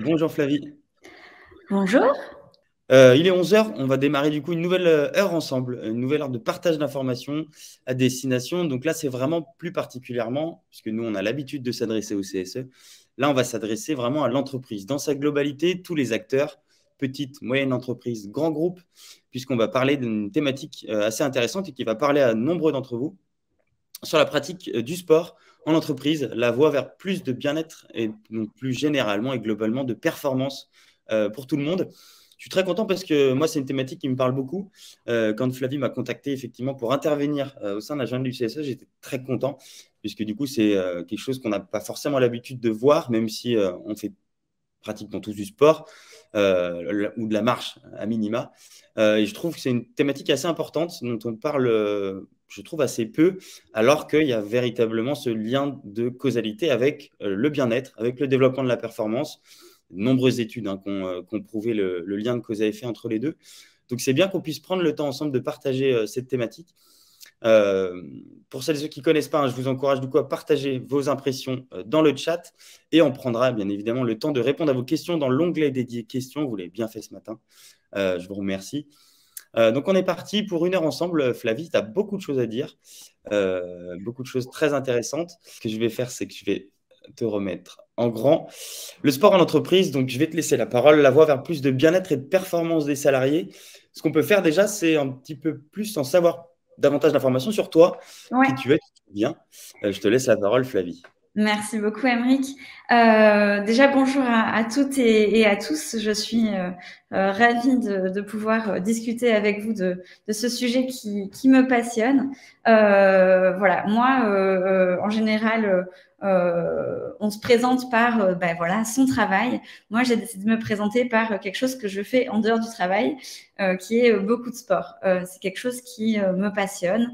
Bonjour Flavie. Bonjour. Il est 11 heures. On va démarrer du coup une nouvelle heure ensemble, une nouvelle heure de partage d'informations à destination. Donc là, c'est vraiment plus particulièrement, puisque nous, on a l'habitude de s'adresser au CSE. Là, on va s'adresser vraiment à l'entreprise dans sa globalité, tous les acteurs, petites, moyennes entreprises, grands groupes, puisqu'on va parler d'une thématique assez intéressante et qui va parler à nombreux d'entre vous sur la pratique du sport en entreprise, la voie vers plus de bien-être et donc plus généralement et globalement de performance pour tout le monde. Je suis très content parce que moi, c'est une thématique qui me parle beaucoup. Quand Flavie m'a contacté effectivement pour intervenir au sein de la journée du CSE, j'étais très content puisque du coup, c'est quelque chose qu'on n'a pas forcément l'habitude de voir, même si on fait pratiquement tous du sport ou de la marche à minima. Et je trouve que c'est une thématique assez importante dont on parle, je trouve, assez peu, alors qu'il y a véritablement ce lien de causalité avec le bien-être, avec le développement de la performance. De nombreuses études qui ont prouvé le lien de cause à effet entre les deux. Donc c'est bien qu'on puisse prendre le temps ensemble de partager cette thématique. Euh, pour celles et ceux qui ne connaissent pas, hein, je vous encourage du coup à partager vos impressions dans le chat et on prendra bien évidemment le temps de répondre à vos questions dans l'onglet dédié questions. Vous l'avez bien fait ce matin. Je vous remercie. Donc on est parti pour une heure ensemble. Flavie, tu as beaucoup de choses à dire, beaucoup de choses très intéressantes. Ce que je vais faire, c'est que je vais te remettre en grand. Le sport en entreprise, donc je vais te laisser la parole, la voie vers plus de bien-être et de performance des salariés. Ce qu'on peut faire déjà, c'est un petit peu plus en savoir davantage d'informations sur toi, Ouais. qui tu es, qui tu viens. Je te laisse la parole, Flavie. Merci beaucoup, Emeric. Déjà, bonjour à toutes et à tous. Je suis ravie de pouvoir discuter avec vous de ce sujet qui me passionne. Voilà, moi, en général, on se présente par ben voilà, son travail. Moi, j'ai décidé de me présenter par quelque chose que je fais en dehors du travail, qui est beaucoup de sport. C'est quelque chose qui me passionne.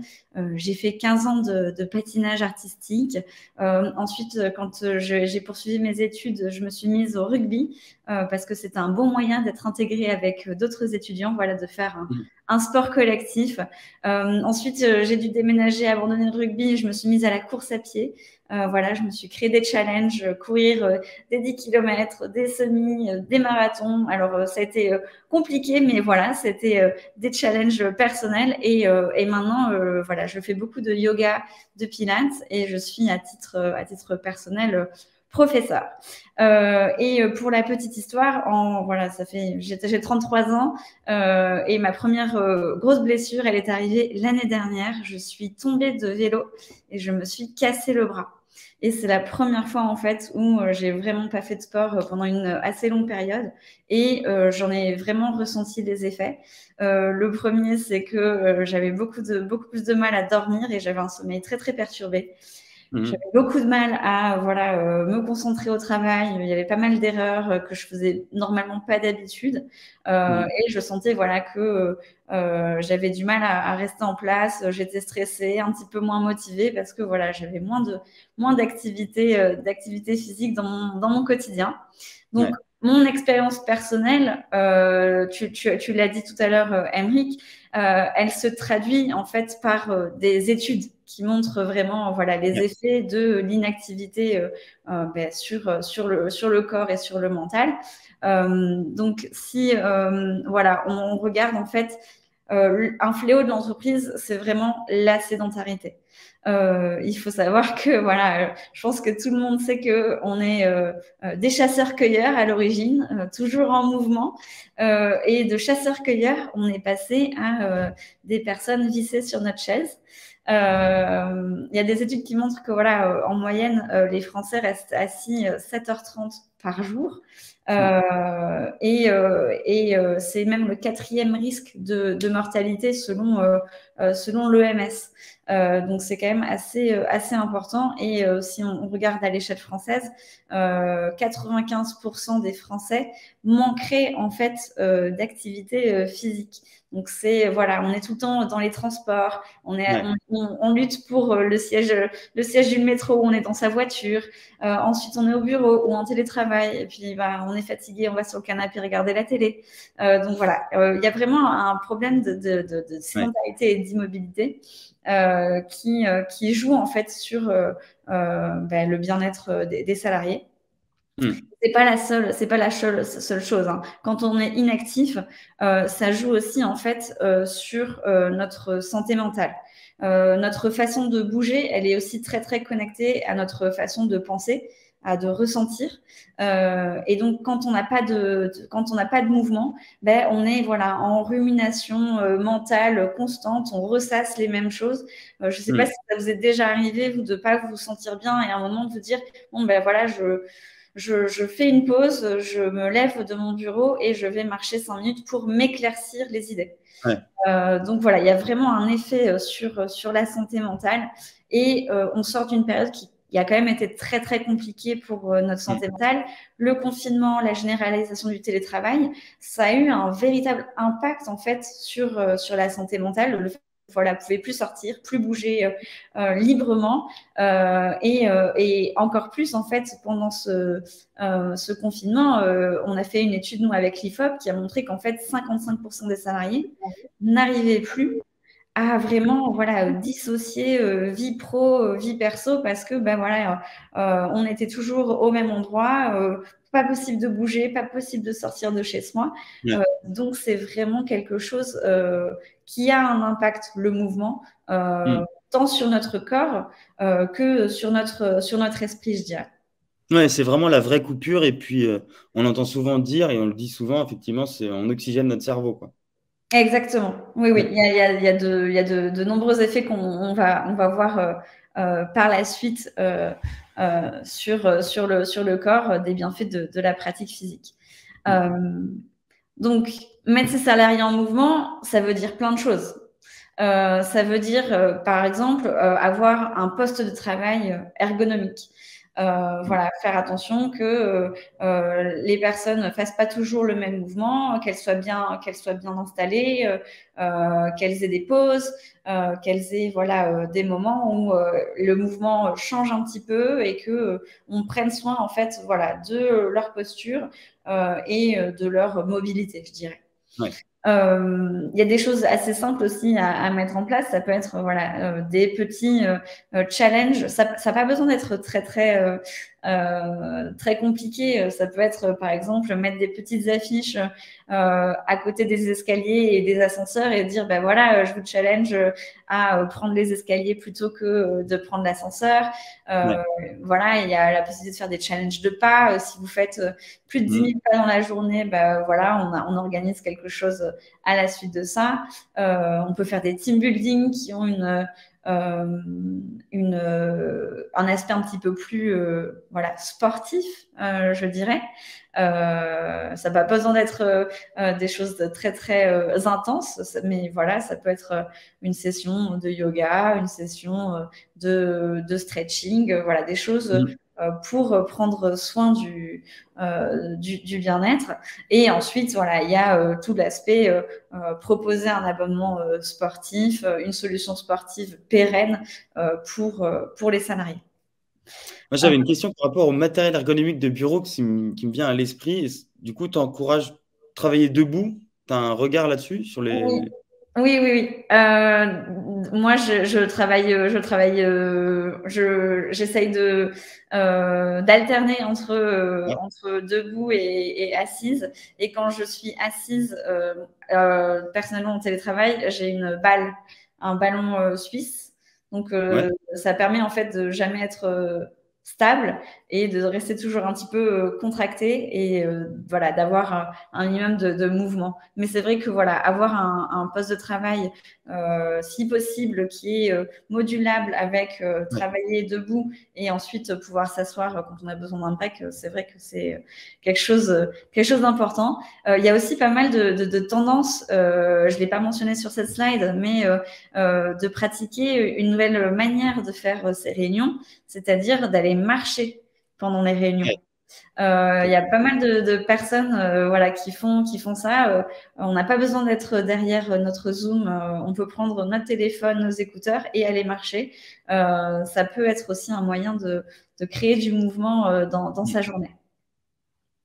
J'ai fait 15 ans de patinage artistique. Ensuite, quand j'ai poursuivi mes études, je me suis mise au rugby parce que c'était un bon moyen d'être intégrée avec d'autres étudiants, voilà, de faire un sport collectif. Ensuite, j'ai dû déménager, abandonner le rugby, je me suis mise à la course à pied. Voilà, je me suis créé des challenges, courir des 10 km, des semis, des marathons. Alors, ça a été compliqué, mais voilà, c'était des challenges personnels. Et maintenant, voilà, je fais beaucoup de yoga, de pilates et je suis à titre personnel professeur. Et pour la petite histoire, voilà, j'ai 33 ans et ma première grosse blessure, elle est arrivée l'année dernière. Je suis tombée de vélo et je me suis cassé le bras. Et c'est la première fois en fait où j'ai vraiment pas fait de sport pendant une assez longue période et j'en ai vraiment ressenti les effets. Le premier, c'est que j'avais beaucoup plus de mal à dormir et j'avais un sommeil très très perturbé. J'avais beaucoup de mal à voilà me concentrer au travail. Il y avait pas mal d'erreurs que je faisais normalement pas d'habitude et je sentais voilà que j'avais du mal à rester en place. J'étais stressée, un petit peu moins motivée parce que voilà j'avais moins d'activité physique dans mon quotidien. Donc Ouais. mon expérience personnelle, tu l'as dit tout à l'heure, Emric, elle se traduit en fait par des études qui montrent vraiment voilà les Ouais. effets de l'inactivité ben, sur le corps et sur le mental. Donc si voilà on regarde en fait un fléau de l'entreprise, c'est vraiment la sédentarité. Il faut savoir que voilà, je pense que tout le monde sait que on est des chasseurs-cueilleurs à l'origine, toujours en mouvement, et de chasseurs-cueilleurs, on est passé à des personnes vissées sur notre chaise. Il y a des études qui montrent que voilà, en moyenne, les Français restent assis 7h30 par jour. C'est même le quatrième risque de mortalité selon l'OMS. Donc c'est quand même assez important. Et si on regarde à l'échelle française, 95% des Français manqueraient en fait d'activité physique. Donc c'est voilà, on est tout le temps dans les transports, Ouais. on lutte pour le siège du métro où on est dans sa voiture. Ensuite, on est au bureau ou en télétravail. Et puis, bah, on est fatigué, on va sur le canapé regarder la télé. Donc voilà, il y a vraiment un problème de Ouais. sédentarité et d'immobilité qui joue en fait sur ben, le bien-être des salariés. C'est pas la seule chose, hein. Quand on est inactif, ça joue aussi en fait sur notre santé mentale. Notre façon de bouger, elle est aussi très très connectée à notre façon de penser, de ressentir. Et donc quand on n'a pas de mouvement, ben on est voilà en rumination mentale constante, on ressasse les mêmes choses. Je ne sais pas si ça vous est déjà arrivé vous de pas vous sentir bien et à un moment de vous dire bon ben voilà je fais une pause, je me lève de mon bureau et je vais marcher 5 minutes pour m'éclaircir les idées. Ouais. Donc voilà, il y a vraiment un effet sur la santé mentale et on sort d'une période qui a quand même été très très compliquée pour notre santé mentale. Le confinement, la généralisation du télétravail, ça a eu un véritable impact en fait sur la santé mentale. Le fait voilà, pouvait plus sortir, plus bouger librement et encore plus en fait pendant ce confinement, on a fait une étude nous avec l'IFOP qui a montré qu'en fait 55% des salariés n'arrivaient plus à vraiment voilà dissocier vie pro, vie perso parce que ben voilà on était toujours au même endroit, pas possible de bouger, pas possible de sortir de chez soi. Donc c'est vraiment quelque chose qui a un impact, le mouvement, tant sur notre corps que sur notre esprit, je dirais. Ouais, c'est vraiment la vraie coupure. Et puis, on entend souvent dire, et on le dit souvent, effectivement, c'est on oxygène notre cerveau, quoi. Exactement. Oui, oui. Il y a de nombreux effets qu'on va voir par la suite sur le corps, des bienfaits de la pratique physique. Donc, mettre ses salariés en mouvement, ça veut dire plein de choses. Ça veut dire, par exemple, avoir un poste de travail ergonomique. Voilà, faire attention que les personnes ne fassent pas toujours le même mouvement, qu'elles soient bien installées, qu'elles aient des pauses, qu'elles aient voilà des moments où le mouvement change un petit peu et que on prenne soin en fait voilà de leur posture et de leur mobilité, je dirais. Ouais. Il y a des choses assez simples aussi à mettre en place. Ça peut être voilà des petits challenges. Ça n'a pas besoin d'être très compliqué. Ça peut être par exemple mettre des petites affiches à côté des escaliers et des ascenseurs et dire ben voilà je vous challenge à prendre les escaliers plutôt que de prendre l'ascenseur. Voilà, il y a la possibilité de faire des challenges de pas. Si vous faites plus de 10 000 pas dans la journée, ben voilà, on organise quelque chose à la suite de ça. On peut faire des team building qui ont un aspect un petit peu plus voilà, sportif, je dirais. Ça n'a pas besoin d'être des choses très très intenses, mais voilà, ça peut être une session de yoga, une session de stretching, voilà, des choses pour prendre soin du bien-être. Et ensuite, voilà, il y a tout l'aspect proposer un abonnement sportif, une solution sportive pérenne pour les salariés. Moi, j'avais une question par rapport au matériel ergonomique de bureau qui me vient à l'esprit. Du coup, tu encourages à travailler debout. Tu as un regard là-dessus sur les... Oui, oui, oui. Moi, j'essaye d'alterner entre debout et assise. Et quand je suis assise, personnellement en télétravail, j'ai un ballon suisse. Donc, ça permet en fait de jamais être stable et de rester toujours un petit peu contracté et voilà d'avoir un minimum de mouvement. Mais c'est vrai que voilà avoir un poste de travail si possible qui est modulable avec travailler debout et ensuite pouvoir s'asseoir quand on a besoin d'un break, c'est vrai que c'est quelque chose d'important. Il y a aussi pas mal de tendances, je l'ai pas mentionné sur cette slide, mais de pratiquer une nouvelle manière de faire ces réunions, c'est-à-dire d'aller marcher pendant les réunions. Il y a pas mal de personnes voilà, qui font ça. On n'a pas besoin d'être derrière notre Zoom. On peut prendre notre téléphone, nos écouteurs et aller marcher. Ça peut être aussi un moyen de créer du mouvement dans sa journée.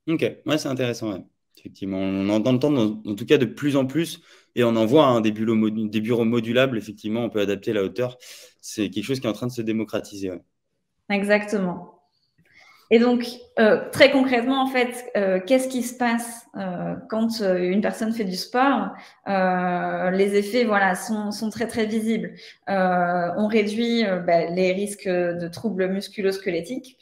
Ok, ouais, c'est intéressant. Ouais. Effectivement, on entend en tout cas de plus en plus et on en voit des bureaux modulables. Effectivement, on peut adapter la hauteur. C'est quelque chose qui est en train de se démocratiser. Ouais. Exactement. Et donc, très concrètement, en fait, qu'est-ce qui se passe quand une personne fait du sport? Les effets, voilà, sont très très visibles. On réduit les risques de troubles musculo-squelettiques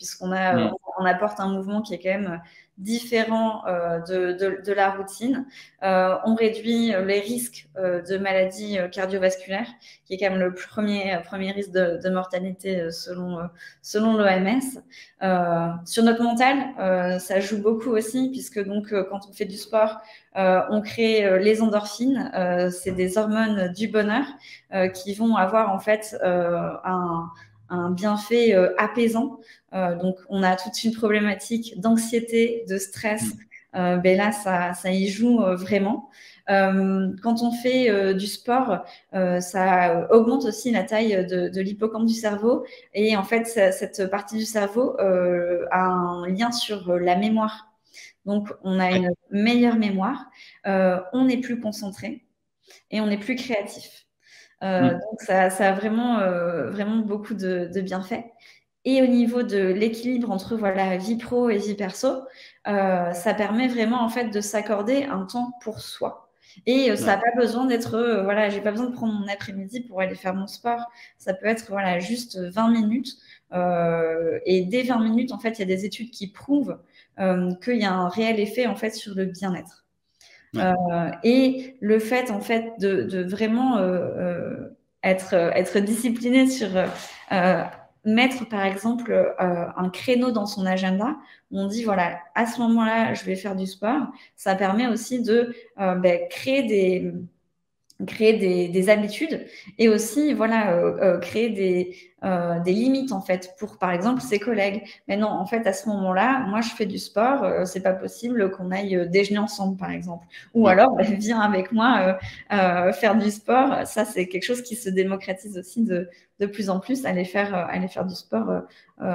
on apporte un mouvement qui est quand même différent de la routine. On réduit les risques de maladies cardiovasculaires, qui est quand même le premier risque de mortalité selon l'OMS. Sur notre mental, ça joue beaucoup aussi, puisque donc quand on fait du sport, on crée les endorphines. C'est des hormones du bonheur qui vont avoir en fait un bienfait apaisant. Donc, on a toute une problématique d'anxiété, de stress. Là, ça y joue vraiment. Quand on fait du sport, ça augmente aussi la taille de l'hippocampe du cerveau. Et en fait, cette partie du cerveau a un lien sur la mémoire. Donc, on a une meilleure mémoire, on est plus concentré et on est plus créatif. Donc, ça a vraiment beaucoup de bienfaits. Et au niveau de l'équilibre entre vie pro et vie perso, ça permet vraiment en fait de s'accorder un temps pour soi. Et ça n'a pas besoin d'être, j'ai pas besoin de prendre mon après-midi pour aller faire mon sport. Ça peut être juste 20 minutes. Et dès 20 minutes, en fait, il y a des études qui prouvent qu'il y a un réel effet en fait sur le bien-être. Et le fait en fait de vraiment être discipliné sur mettre par exemple un créneau dans son agenda où on dit voilà, à ce moment-là je vais faire du sport, ça permet aussi de créer des habitudes et aussi créer des limites en fait pour par exemple ses collègues. Mais non, en fait à ce moment-là, moi je fais du sport, c'est pas possible qu'on aille déjeuner ensemble par exemple. Ou alors viens avec moi faire du sport. Ça c'est quelque chose qui se démocratise aussi de plus en plus, aller faire du sport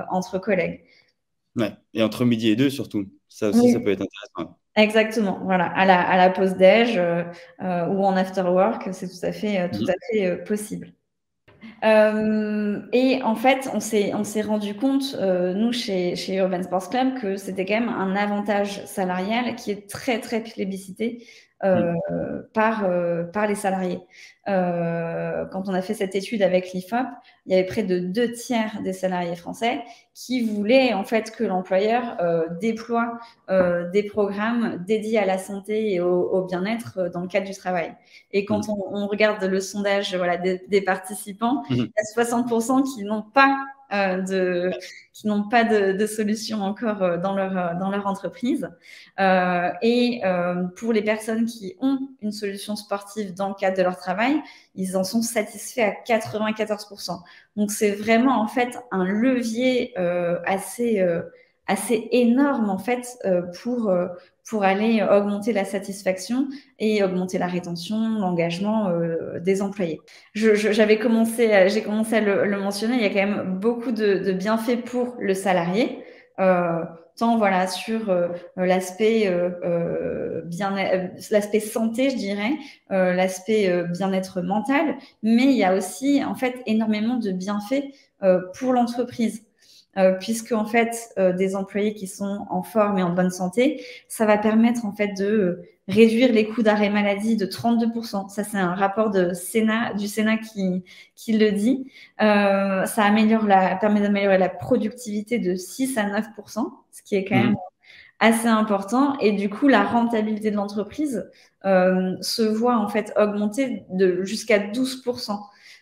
entre collègues. Ouais. Et entre midi et deux surtout. Ça aussi, ça peut être intéressant. Exactement, voilà, à la pause déj ou en after work, c'est tout à fait possible. Et en fait, on s'est rendu compte, nous, chez Urban Sports Club, que c'était quand même un avantage salarial qui est très, très plébiscité par les salariés. Quand on a fait cette étude avec l'IFOP, il y avait près de 2/3 des salariés français qui voulaient en fait que l'employeur déploie des programmes dédiés à la santé et au bien-être dans le cadre du travail. Et quand on regarde le sondage des participants, il y a 60% qui n'ont pas de solution encore dans leur entreprise. Et pour les personnes qui ont une solution sportive dans le cadre de leur travail, ils en sont satisfaits à 94%. Donc, c'est vraiment en fait un levier assez énorme en fait pour aller augmenter la satisfaction et augmenter la rétention, l'engagement des employés. J'ai commencé à le mentionner, il y a quand même beaucoup de bienfaits pour le salarié, tant sur l'aspect l'aspect santé, je dirais, l'aspect bien-être mental, mais il y a aussi en fait énormément de bienfaits pour l'entreprise. Puisque en fait des employés qui sont en forme et en bonne santé, ça va permettre en fait de réduire les coûts d'arrêt maladie de 32%. Ça, c'est un rapport du Sénat qui le dit. Ça permet d'améliorer la productivité de 6 à 9%, ce qui est quand même assez important. Et du coup, la rentabilité de l'entreprise se voit en fait augmenter jusqu'à 12%.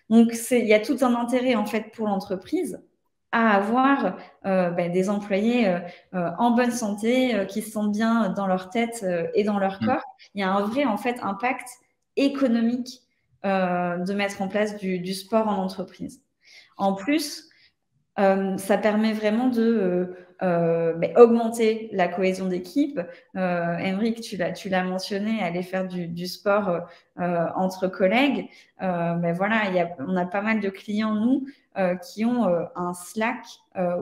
Donc, il y a tout un intérêt en fait pour l'entreprise à avoir des employés en bonne santé, qui se sentent bien dans leur tête et dans leur corps. Il y a un vrai en fait impact économique de mettre en place du sport en entreprise. En plus, ça permet vraiment de augmenter la cohésion d'équipe. Aymeric, tu l'as mentionné, aller faire du sport entre collègues. On a pas mal de clients, nous, qui ont un Slack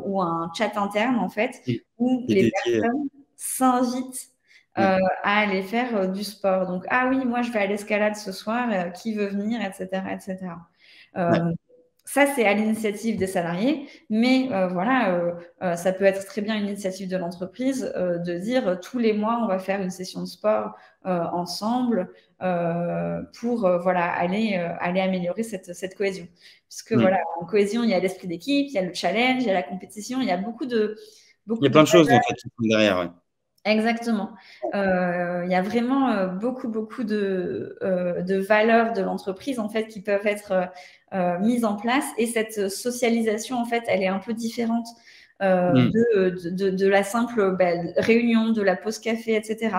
ou un chat interne, en fait, où les personnes s'invitent à aller faire du sport. Donc, ah oui, moi, je vais à l'escalade ce soir, qui veut venir, etc., etc. ça, c'est à l'initiative des salariés, mais voilà, ça peut être très bien une initiative de l'entreprise de dire tous les mois, on va faire une session de sport ensemble pour voilà, aller améliorer cette cohésion. Puisque voilà, en cohésion, il y a l'esprit d'équipe, il y a le challenge, il y a la compétition, il y a beaucoup de Il y a plein de choses en fait qui sont derrière. Ouais. Exactement. Il y a vraiment beaucoup de valeurs de l'entreprise en fait qui peuvent être mises en place, et cette socialisation en fait, elle est un peu différente de la simple réunion, de la pause café, etc.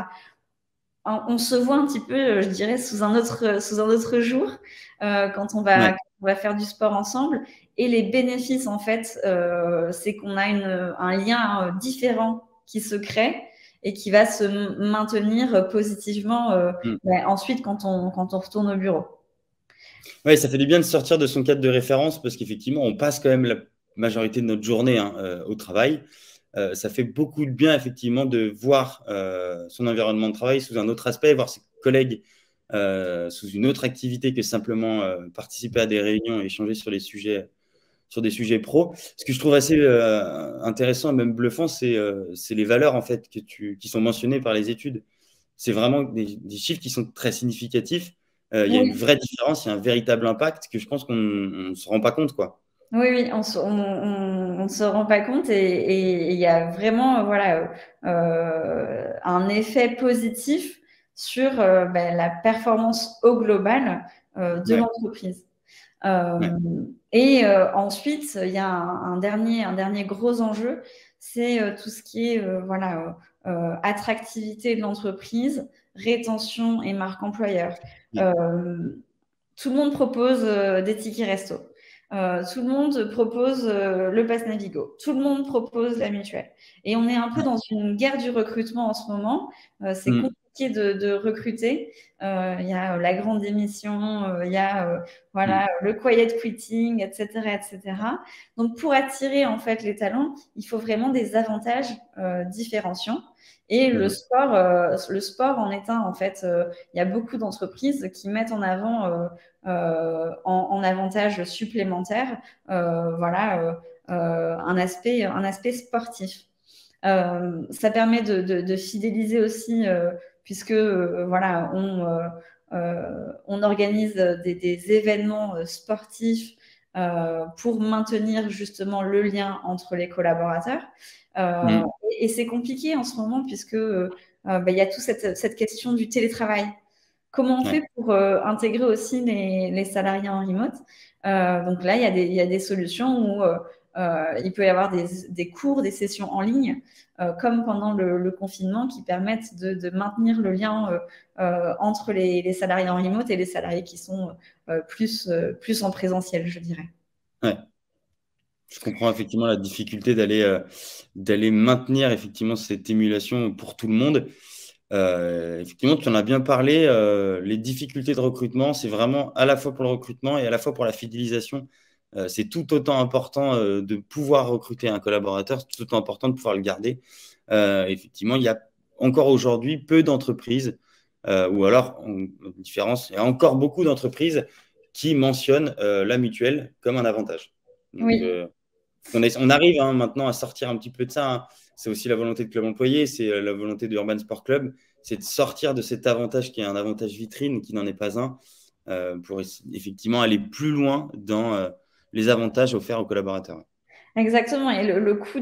On se voit un petit peu, je dirais, sous un autre jour quand on va faire du sport ensemble. Et les bénéfices en fait, c'est qu'on a un lien différent qui se crée et qui va se maintenir positivement ensuite quand on retourne au bureau. Oui, ça fait du bien de sortir de son cadre de référence parce qu'effectivement, on passe quand même la majorité de notre journée au travail. Ça fait beaucoup de bien, effectivement, de voir son environnement de travail sous un autre aspect, voir ses collègues sous une autre activité que simplement participer à des réunions et échanger sur des sujets pro. Ce que je trouve assez intéressant et même bluffant, c'est les valeurs en fait qui sont mentionnées par les études. C'est vraiment des chiffres qui sont très significatifs. Il y a une vraie différence, il y a un véritable impact que je pense qu'on ne se rend pas compte, quoi. Oui, on ne se rend pas compte, et il y a vraiment voilà, un effet positif sur la performance au global de l'entreprise. Et ensuite, il y a un dernier gros enjeu, c'est tout ce qui est voilà, attractivité de l'entreprise, rétention et marque employeur. Tout le monde propose des tickets resto. Tout le monde propose le pass Navigo. Tout le monde propose la mutuelle. Et on est un peu dans une guerre du recrutement en ce moment. C'est compliqué de recruter. Il y a la grande démission, il y a voilà, le quiet quitting, etc., etc. Donc, pour attirer en fait les talents, il faut vraiment des avantages différenciants. Et le sport en est un, en fait. Il y a beaucoup d'entreprises qui mettent en avant en avantage supplémentaire voilà, un aspect sportif. Ça permet de fidéliser aussi, puisque voilà, on organise des événements sportifs pour maintenir justement le lien entre les collaborateurs. Et c'est compliqué en ce moment puisque il y a toute cette question du télétravail. Comment on fait pour intégrer aussi les salariés en remote? Donc là, il y a des solutions où il peut y avoir des cours, des sessions en ligne, comme pendant le confinement, qui permettent de maintenir le lien entre les salariés en remote et les salariés qui sont plus en présentiel, je dirais. Ouais. Je comprends effectivement la difficulté d'aller maintenir effectivement cette émulation pour tout le monde. Effectivement, tu en as bien parlé. Les difficultés de recrutement, c'est vraiment à la fois pour le recrutement et à la fois pour la fidélisation. C'est tout autant important de pouvoir recruter un collaborateur, c'est tout autant important de pouvoir le garder. Effectivement, il y a encore aujourd'hui peu d'entreprises, ou alors, en différence, il y a encore beaucoup d'entreprises qui mentionnent la mutuelle comme un avantage. Donc, oui. on arrive maintenant à sortir un petit peu de ça. C'est aussi la volonté de Club Employé, c'est la volonté de Urban Sport Club, c'est de sortir de cet avantage qui est un avantage vitrine, qui n'en est pas un, pour effectivement aller plus loin dans les avantages offerts aux collaborateurs. Exactement. Et le coût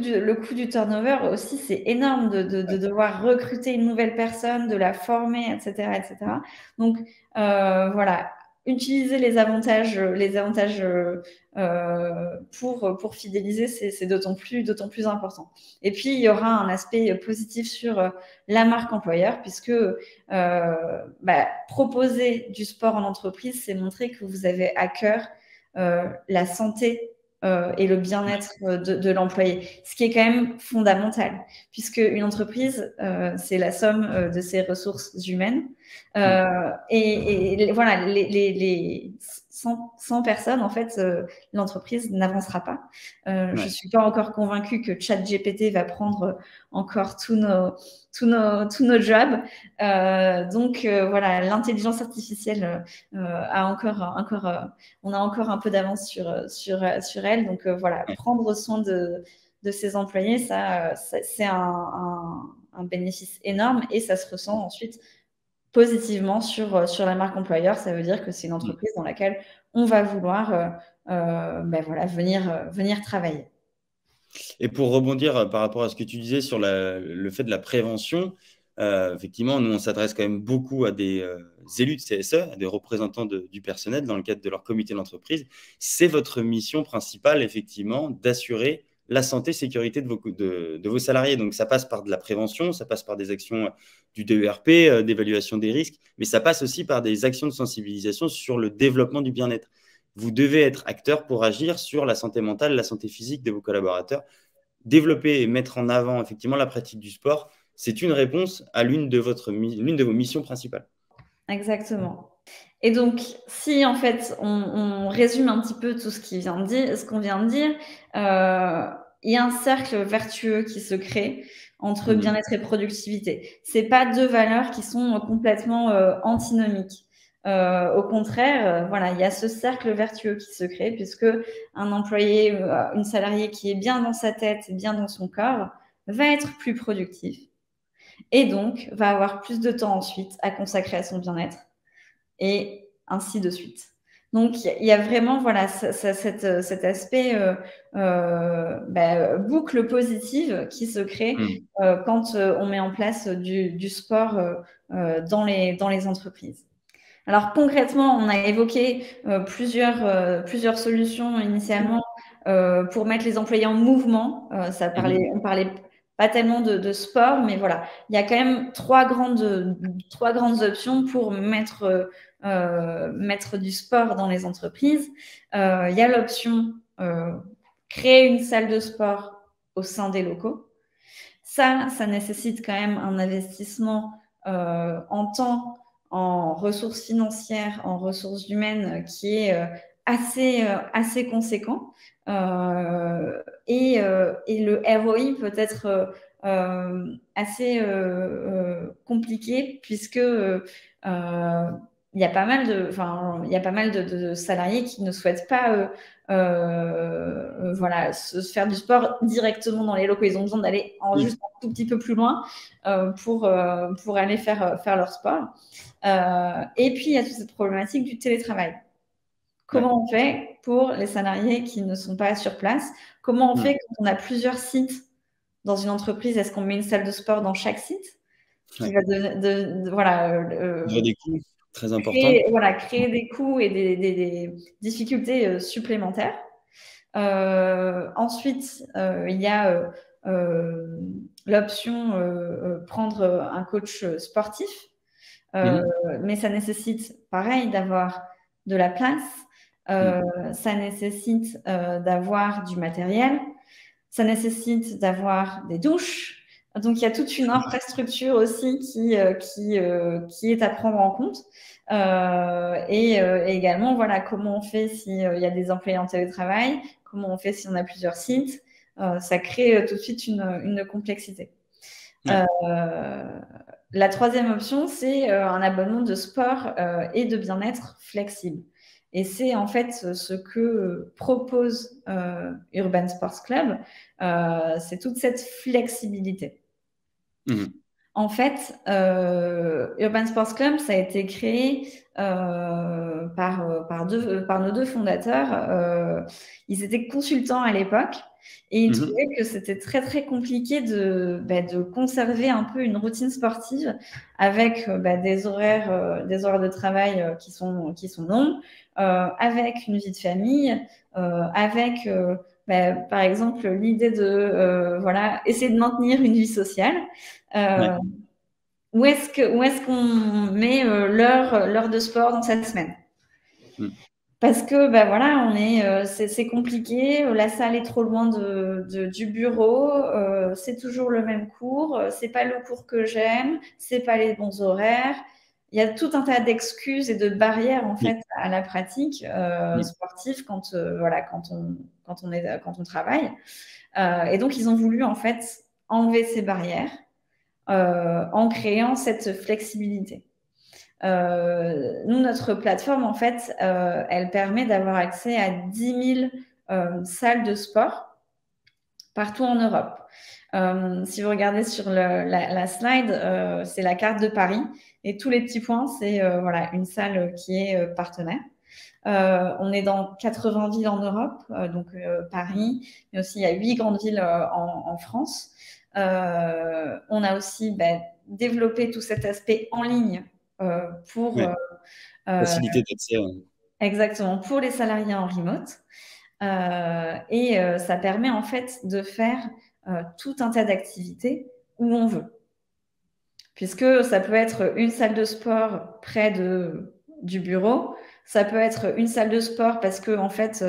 du turnover aussi, c'est énorme de devoir recruter une nouvelle personne, de la former, etc., etc. Donc, voilà, utiliser les avantages pour fidéliser, c'est d'autant plus important. Et puis, il y aura un aspect positif sur la marque employeur, puisque proposer du sport en entreprise, c'est montrer que vous avez à cœur la santé et le bien-être de l'employé, ce qui est quand même fondamental, puisque une entreprise, c'est la somme de ses ressources humaines. Et voilà, sans personne, en fait, l'entreprise n'avancera pas. Je Ouais. suis pas encore convaincue que ChatGPT va prendre encore tous nos jobs. Donc voilà, l'intelligence artificielle on a encore un peu d'avance sur elle. Donc voilà, Ouais. prendre soin de ses employés, c'est un bénéfice énorme et ça se ressent ensuite positivement sur la marque employeur. Ça veut dire que c'est une Mm. entreprise dans laquelle on va vouloir ben voilà, venir travailler. Et pour rebondir par rapport à ce que tu disais sur le fait de la prévention, effectivement, nous, on s'adresse quand même beaucoup à des élus de CSE, à des représentants du personnel dans le cadre de leur comité d'entreprise. C'est votre mission principale, effectivement, d'assurer la santé, sécurité de vos salariés. Donc, ça passe par de la prévention, ça passe par des actions du DERP, d'évaluation des risques, mais ça passe aussi par des actions de sensibilisation sur le développement du bien-être. Vous devez être acteur pour agir sur la santé mentale, la santé physique de vos collaborateurs. Développer et mettre en avant effectivement la pratique du sport, c'est une réponse à l'une de vos missions principales. Exactement. Et donc, si en fait on résume un petit peu tout ce qu'on vient de dire, il y a un cercle vertueux qui se crée entre bien-être et productivité. C'est pas deux valeurs qui sont complètement antinomiques. Au contraire, voilà, il y a ce cercle vertueux qui se crée puisque un employé, une salariée qui est bien dans sa tête, bien dans son corps, va être plus productif et donc va avoir plus de temps ensuite à consacrer à son bien-être et ainsi de suite. Donc, il y a vraiment voilà, cet aspect boucle positive qui se crée quand on met en place du sport dans les entreprises. Alors, concrètement, on a évoqué plusieurs solutions initialement pour mettre les employés en mouvement. On parlait pas tellement de sport, mais voilà, il y a quand même trois grandes options pour mettre du sport dans les entreprises. Il y a l'option créer une salle de sport au sein des locaux. Ça nécessite quand même un investissement en temps, en ressources financières, en ressources humaines qui est assez conséquent. Et le ROI peut être assez compliqué puisque il y a pas mal de salariés qui ne souhaitent pas voilà, se faire du sport directement dans les locaux. Ils ont besoin d'aller juste un tout petit peu plus loin pour aller faire leur sport. Et puis, il y a toute cette problématique du télétravail. Comment on fait pour les salariés qui ne sont pas sur place? Comment on fait quand on a plusieurs sites dans une entreprise? Est-ce qu'on met une salle de sport dans chaque site? Ce qui va des coûts très importants. Créer des coûts et des difficultés supplémentaires. Ensuite, il y a l'option prendre un coach sportif. Mais ça nécessite, pareil, d'avoir de la place. Ça nécessite d'avoir du matériel. Ça nécessite d'avoir des douches. Donc, il y a toute une infrastructure aussi qui est à prendre en compte. Et également, voilà, comment on fait s'il y a des employés en télétravail, comment on fait si on a plusieurs sites. Ça crée tout de suite une complexité. La troisième option, c'est un abonnement de sport et de bien-être flexible. Et c'est en fait ce que propose Urban Sports Club, c'est toute cette flexibilité. En fait, Urban Sports Club, ça a été créé par nos deux fondateurs. Ils étaient consultants à l'époque et ils trouvaient que c'était très, très compliqué de conserver un peu une routine sportive avec des horaires de travail qui sont longs, avec une vie de famille, avec par exemple l'idée de essayer de maintenir une vie sociale. Où est-ce qu'on met l'heure de sport dans cette semaine? Parce que voilà, c'est compliqué, la salle est trop loin du bureau, c'est toujours le même cours, c'est pas le cours que j'aime, c'est pas les bons horaires. il y a tout un tas d'excuses et de barrières en Oui. fait à la pratique Mm. sportive voilà, quand on travaille. Et donc, ils ont voulu en fait enlever ces barrières en créant cette flexibilité. Nous, notre plateforme, en fait, elle permet d'avoir accès à 10 000 salles de sport partout en Europe. Si vous regardez sur la slide, c'est la carte de Paris. Et tous les petits points, c'est voilà, une salle qui est partenaire. On est dans 80 villes en Europe, donc Paris, mais aussi il y a 8 grandes villes en France. On a aussi développé tout cet aspect en ligne pour Ouais. Facilité d'accès. exactement pour les salariés en remote. Et ça permet en fait de faire tout un tas d'activités où on veut. Puisque ça peut être une salle de sport près du bureau, ça peut être une salle de sport parce que en fait,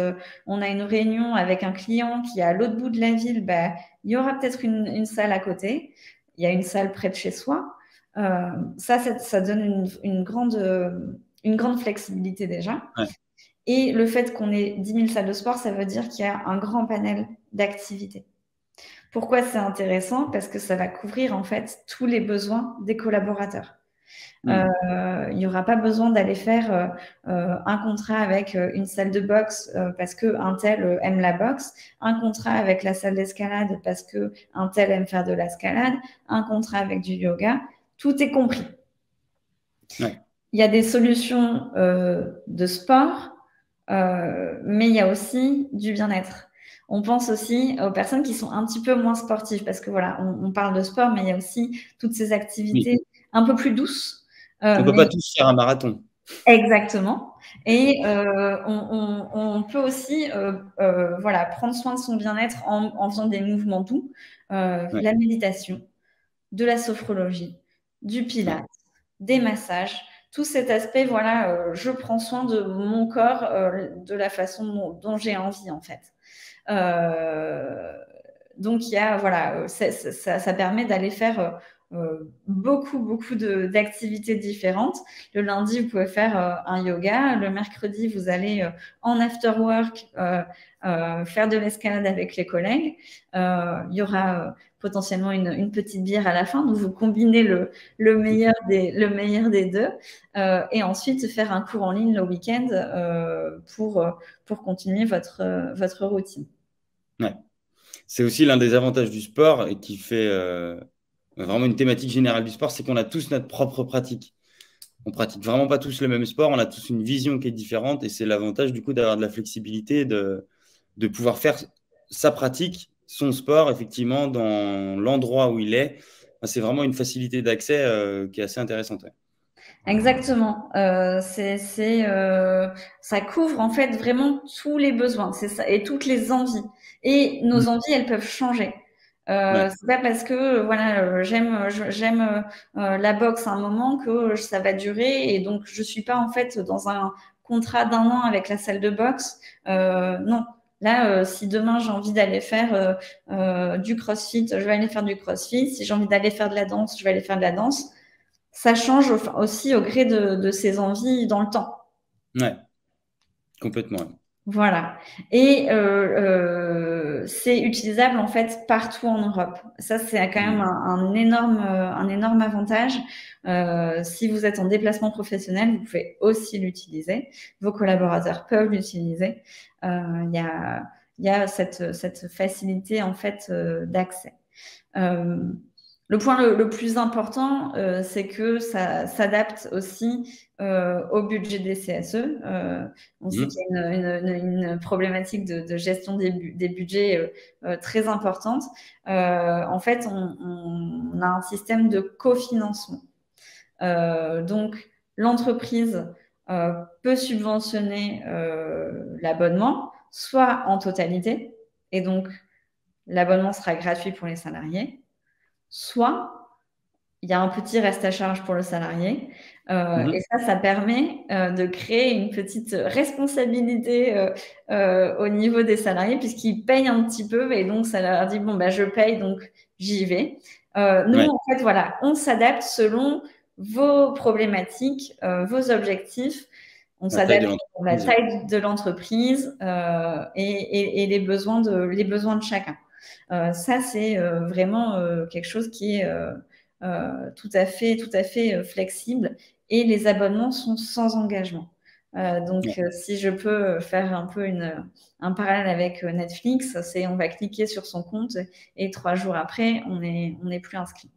on a une réunion avec un client qui est à l'autre bout de la ville, il y aura peut-être une salle à côté, il y a une salle près de chez soi. Ça donne une grande flexibilité déjà. Ouais. Et le fait qu'on ait 10 000 salles de sport, ça veut dire qu'il y a un grand panel d'activités. Pourquoi c'est intéressant? Parce que ça va couvrir en fait tous les besoins des collaborateurs. Mm. Il n'y aura pas besoin d'aller faire un contrat avec une salle de boxe parce qu'un tel aime la boxe, un contrat avec la salle d'escalade parce qu'un tel aime faire de l'escalade, un contrat avec du yoga. Tout est compris. Ouais. Il y a des solutions de sport, mais il y a aussi du bien-être. On pense aussi aux personnes qui sont un petit peu moins sportives parce que voilà, on parle de sport, mais il y a aussi toutes ces activités Oui. un peu plus douces. On ne peut Mais pas tous faire un marathon. exactement. Et on peut aussi voilà, prendre soin de son bien-être en faisant des mouvements doux, Ouais. la méditation, de la sophrologie, du Ouais. pilates, des massages. Tout cet aspect, voilà, je prends soin de mon corps de la façon dont j'ai envie, en fait. Donc, il y a, voilà, ça permet d'aller faire beaucoup d'activités différentes. Le lundi, vous pouvez faire un yoga. Le mercredi, vous allez en after work faire de l'escalade avec les collègues. Il y aura potentiellement une petite bière à la fin. Donc, vous combinez le meilleur des deux. Et ensuite, faire un cours en ligne le week-end pour continuer votre routine. Ouais. C'est aussi l'un des avantages du sport et qui fait vraiment une thématique générale du sport, c'est qu'on a tous notre propre pratique. On pratique vraiment pas tous le même sport, on a tous une vision qui est différente et c'est l'avantage du coup d'avoir de la flexibilité, de pouvoir faire sa pratique, son sport, effectivement, dans l'endroit où il est. C'est vraiment une facilité d'accès qui est assez intéressante. Ouais. Exactement. Ça couvre en fait vraiment tous les besoins, c'est ça, et toutes les envies. Et nos envies, elles peuvent changer. Ouais. C'est pas parce que voilà, j'aime la boxe à un moment que ça va durer et donc je suis pas en fait dans un contrat d'1 an avec la salle de boxe. Non. Là, si demain j'ai envie d'aller faire du CrossFit, je vais aller faire du CrossFit. Si j'ai envie d'aller faire de la danse, je vais aller faire de la danse. Ça change aussi au gré de ses envies dans le temps. Ouais, complètement. Ouais. Voilà. Et c'est utilisable en fait partout en Europe. Ça, c'est quand même un énorme avantage. Si vous êtes en déplacement professionnel, vous pouvez aussi l'utiliser. Vos collaborateurs peuvent l'utiliser. Il y a cette facilité en fait d'accès. Le point le plus important, c'est que ça s'adapte aussi au budget des CSE. On sait qu'il y a une problématique de gestion des budgets très importante. En fait, on a un système de cofinancement. Donc, l'entreprise peut subventionner l'abonnement, soit en totalité, et donc l'abonnement sera gratuit pour les salariés, soit il y a un petit reste à charge pour le salarié. Et ça permet de créer une petite responsabilité au niveau des salariés puisqu'ils payent un petit peu et donc ça leur dit bon, je paye, donc j'y vais. Nous, Ouais. en fait, voilà, on s'adapte selon vos problématiques, vos objectifs. On La taille de s'adapte à la l'entreprise. taille de l'entreprise et les besoins de chacun. Ça, c'est vraiment quelque chose qui est tout à fait flexible et les abonnements sont sans engagement. Donc, si je peux faire un peu un parallèle avec Netflix, c'est on va cliquer sur son compte et 3 jours après, on n'est plus inscrit.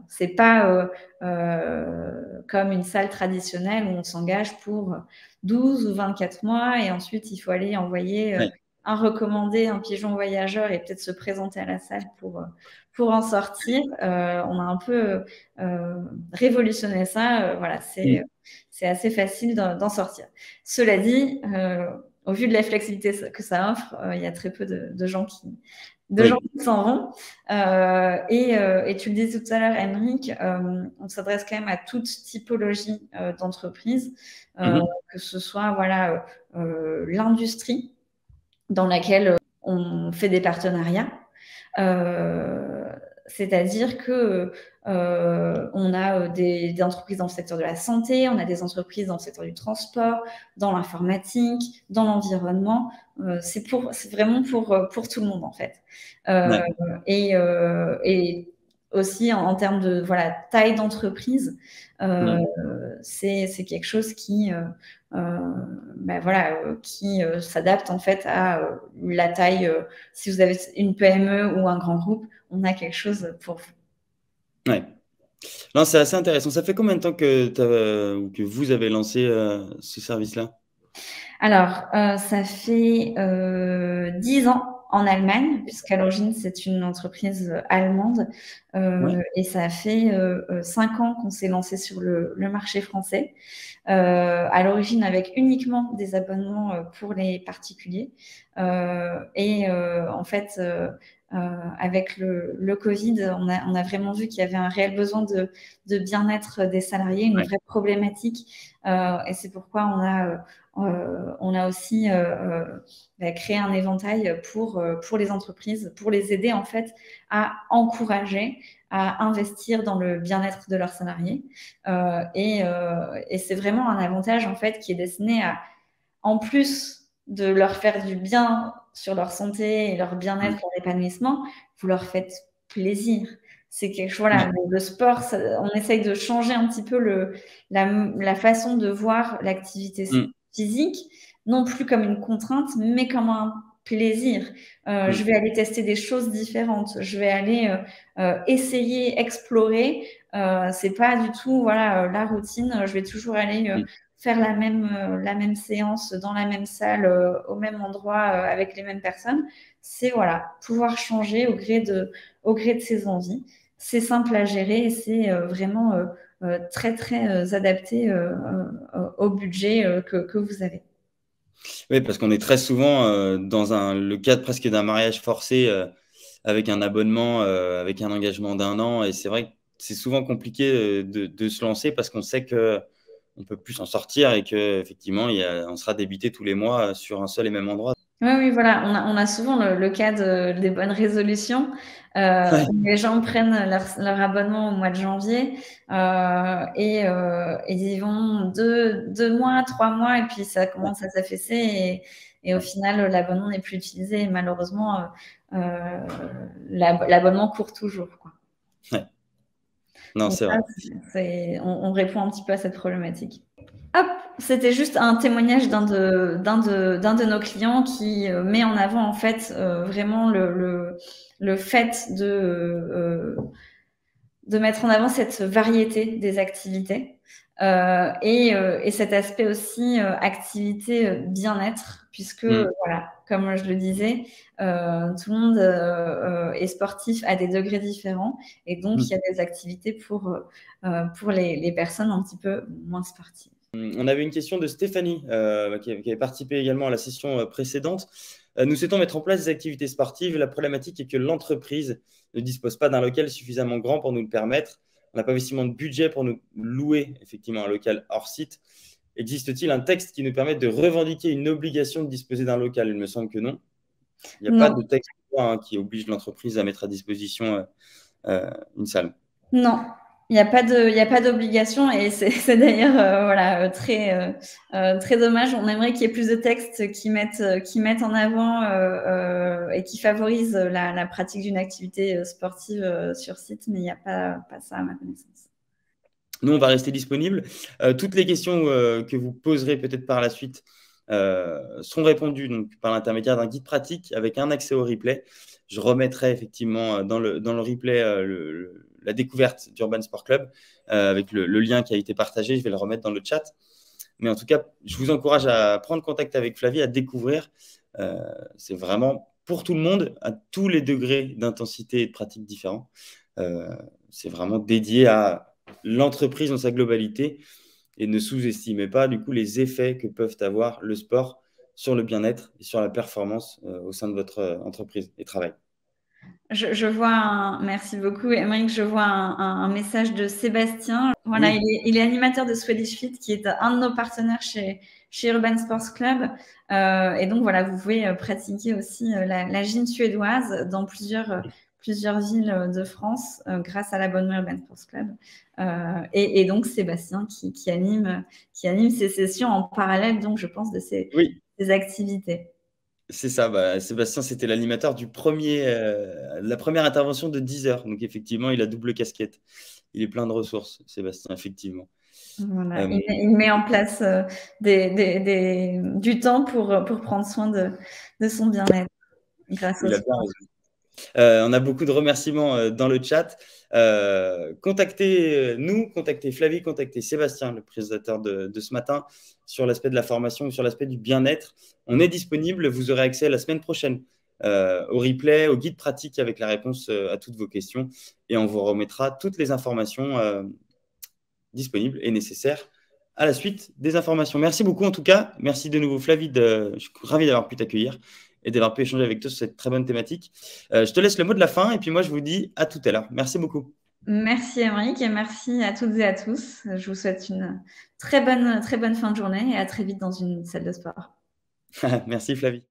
C'est pas comme une salle traditionnelle où on s'engage pour 12 ou 24 mois et ensuite il faut aller envoyer un recommandé, un pigeon voyageur et peut-être se présenter à la salle pour en sortir. On a un peu révolutionné ça. Voilà, c'est assez facile d'en sortir. Cela dit, au vu de la flexibilité que ça offre, il y a très peu de gens qui s'en vont. Et tu le disais tout à l'heure, Henrik, on s'adresse quand même à toute typologie d'entreprise, que ce soit voilà, l'industrie dans laquelle on fait des partenariats. C'est-à-dire que on a des entreprises dans le secteur de la santé, on a des entreprises dans le secteur du transport, dans l'informatique, dans l'environnement. C'est vraiment pour tout le monde en fait. Et aussi en termes de voilà taille d'entreprise, c'est quelque chose qui qui s'adapte en fait à la taille. Si vous avez une PME ou un grand groupe, on a quelque chose pour vous. Ouais. Non, c'est assez intéressant. Ça fait combien de temps que vous avez lancé ce service-là? Alors, ça fait 10 ans en Allemagne, puisqu'à l'origine, c'est une entreprise allemande. Et ça fait 5 ans qu'on s'est lancé sur le marché français. À l'origine avec uniquement des abonnements pour les particuliers. En fait, avec le Covid, on a vraiment vu qu'il y avait un réel besoin de bien-être des salariés, une vraie problématique. Et c'est pourquoi on a aussi créé un éventail pour les entreprises, pour les aider en fait à encourager, à investir dans le bien-être de leurs salariés. Et c'est vraiment un avantage en fait qui est destiné à, en plus de leur faire du bien sur leur santé et leur bien-être, leur épanouissement, vous leur faites plaisir. C'est quelque chose, voilà, le sport, on essaye de changer un petit peu la façon de voir l'activité physique, non plus comme une contrainte, mais comme un plaisir. Je vais aller tester des choses différentes. Je vais aller essayer, explorer. C'est pas du tout voilà la routine. Je vais toujours aller faire la même séance dans la même salle, au même endroit, avec les mêmes personnes. C'est voilà pouvoir changer au gré de ses envies. C'est simple à gérer et c'est vraiment très très adapté au budget que vous avez. Oui, parce qu'on est très souvent dans le cadre presque d'un mariage forcé avec un abonnement, avec un engagement d'un an. Et c'est vrai que c'est souvent compliqué de se lancer parce qu'on sait qu'on ne peut plus s'en sortir et qu'effectivement, on sera débité tous les mois sur un seul et même endroit. Oui, voilà, on a souvent le cas des bonnes résolutions. Les gens prennent leur abonnement au mois de janvier et ils y vont 2 mois, 3 mois et puis ça commence à s'affaisser et au final, l'abonnement n'est plus utilisé et malheureusement, l'abonnement court toujours, quoi. Ouais. Non, Donc c'est là, vrai. on répond un petit peu à cette problématique. Hop, c'était juste un témoignage d'un de nos clients qui met en avant en fait vraiment le fait de mettre en avant cette variété des activités et cet aspect aussi activité bien-être puisque voilà, comme je le disais, tout le monde est sportif à des degrés différents et donc il y a des activités pour les personnes un petit peu moins sportives. On avait une question de Stéphanie qui avait participé également à la session précédente. Nous souhaitons mettre en place des activités sportives. La problématique est que l'entreprise ne dispose pas d'un local suffisamment grand pour nous le permettre. On n'a pas suffisamment de budget pour nous louer effectivement un local hors site. Existe-t-il un texte qui nous permette de revendiquer une obligation de disposer d'un local? Il me semble que non. Il n'y a pas de texte qui oblige l'entreprise à mettre à disposition une salle. Non. Il y a pas d'obligation et c'est d'ailleurs voilà très dommage. On aimerait qu'il y ait plus de textes qui mettent en avant et qui favorisent la pratique d'une activité sportive sur site, mais il n'y a pas ça à ma connaissance. Nous, on va rester disponible. Toutes les questions que vous poserez peut-être par la suite seront répondues donc, par l'intermédiaire d'un guide pratique avec un accès au replay. Je remettrai effectivement dans le replay la découverte d'Urban Sport Club avec le lien qui a été partagé. Je vais le remettre dans le chat. Mais en tout cas, je vous encourage à prendre contact avec Flavie, à découvrir. C'est vraiment pour tout le monde, à tous les degrés d'intensité et de pratique différents. C'est vraiment dédié à l'entreprise dans sa globalité et ne sous-estimez pas du coup les effets que peuvent avoir le sport sur le bien-être et sur la performance au sein de votre entreprise et travail. Je vois merci beaucoup, Émeric. Je vois un message de Sébastien. Voilà, Oui, il est animateur de Swedish Fit, qui est un de nos partenaires chez Urban Sports Club. Et donc, voilà, vous pouvez pratiquer aussi la gym suédoise dans plusieurs villes de France grâce à l'abonnement Urban Sports Club. Et donc, Sébastien qui anime ces sessions en parallèle, donc, je pense, de ces oui, activités. c'est ça. Bah, Sébastien, c'était l'animateur la première intervention de 10 heures. Donc effectivement, il a double casquette. Il est plein de ressources, Sébastien, effectivement. Voilà, Euh, il met en place du temps pour prendre soin de son bien-être grâce au il a bien sport. raison. On a beaucoup de remerciements dans le chat. Contactez-nous, contactez Flavie, contactez Sébastien, le présentateur de ce matin, sur l'aspect de la formation ou sur l'aspect du bien-être. On est disponible. Vous aurez accès la semaine prochaine au replay, au guide pratique avec la réponse à toutes vos questions. Et on vous remettra toutes les informations disponibles et nécessaires à la suite des informations. Merci beaucoup en tout cas. Merci de nouveau Flavie. Je suis ravi d'avoir pu t'accueillir et d'avoir pu échanger avec toi sur cette très bonne thématique. Je te laisse le mot de la fin et puis moi je vous dis à tout à l'heure. Merci beaucoup. Merci Émeric et merci à toutes et à tous. Je vous souhaite une très bonne fin de journée et à très vite dans une salle de sport. Merci Flavie.